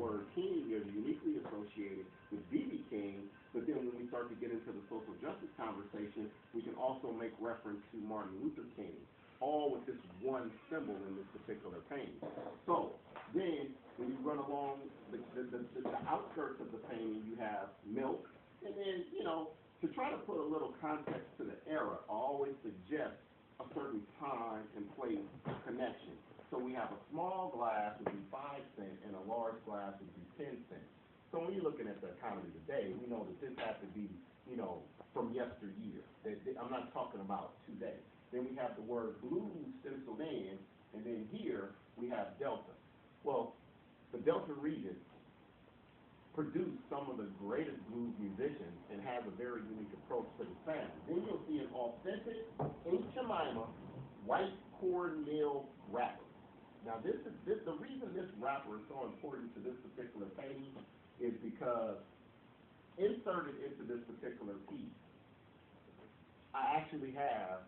word king is uniquely associated with B.B. King, but then when we start to get into the social justice conversation, we can also make reference to Martin Luther King, all with this one symbol in this particular painting. So then, when you run along the outskirts of the painting, you have milk, and then, to try to put a little context to the era, I always suggest a certain time and place connection. So we have a small glass would be 5 cents, and a large glass would be 10 cents. So when you're looking at the economy today, we know that this has to be, from yesteryear. I'm not talking about today. Then we have the word blues stenciled in, and then here we have Delta. Well, the Delta region produced some of the greatest blues musicians and has a very unique approach to the sound. Then you'll see an authentic Aunt Jemima white cornmeal wrapper. Now the reason this wrapper is so important to this particular painting is because inserted into this particular piece, I actually have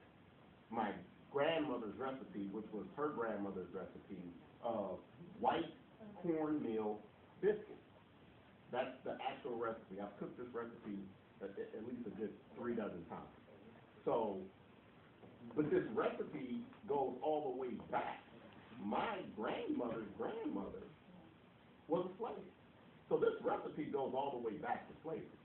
my grandmother's recipe, which was her grandmother's recipe, of white cornmeal biscuits. That's the actual recipe. I've cooked this recipe at least a good 3 dozen times. So, but this recipe goes all the way back. My grandmother's grandmother was a slave. So this recipe goes all the way back to slavery.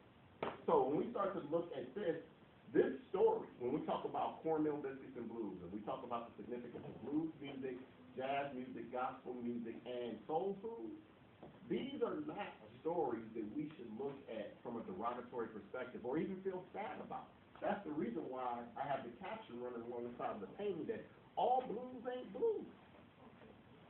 So when we start to look at this story, when we talk about cornmeal biscuits and blues, and we talk about the significance of blues music, jazz music, gospel music, and soul food, these are not stories that we should look at from a derogatory perspective or even feel sad about. That's the reason why I have the caption running along the side of the painting that all blues ain't blues.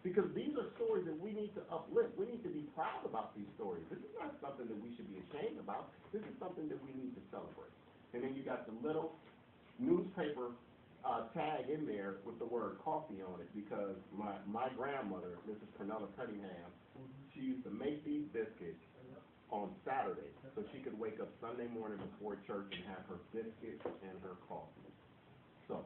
Because these are stories that we need to uplift. We need to be proud about these stories. This is not something that we should be ashamed about. This is something that we need to celebrate. And then you got the little newspaper tag in there with the word coffee on it, because my grandmother, Mrs. Cornella Cunningham, she used to make these biscuits on Saturday so she could wake up Sunday morning before church and have her biscuits and her coffee. So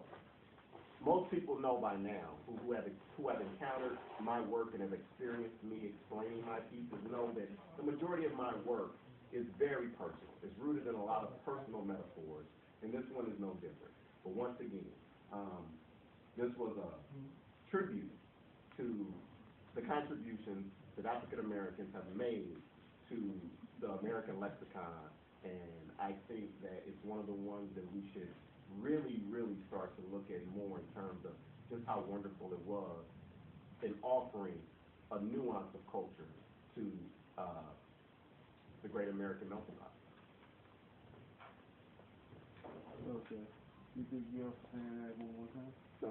most people know by now who have encountered my work and have experienced me explaining my pieces know that the majority of my work is very personal. It's rooted in a lot of personal metaphors, and this one is no different. But once again, this was a tribute to the contributions that African Americans have made to the American lexicon, and I think that it's one of the ones that we should really, really start to look at more in terms of just how wonderful it was in offering a nuance of culture to the great American melting pot. Okay. You think you have to say that one more time? No.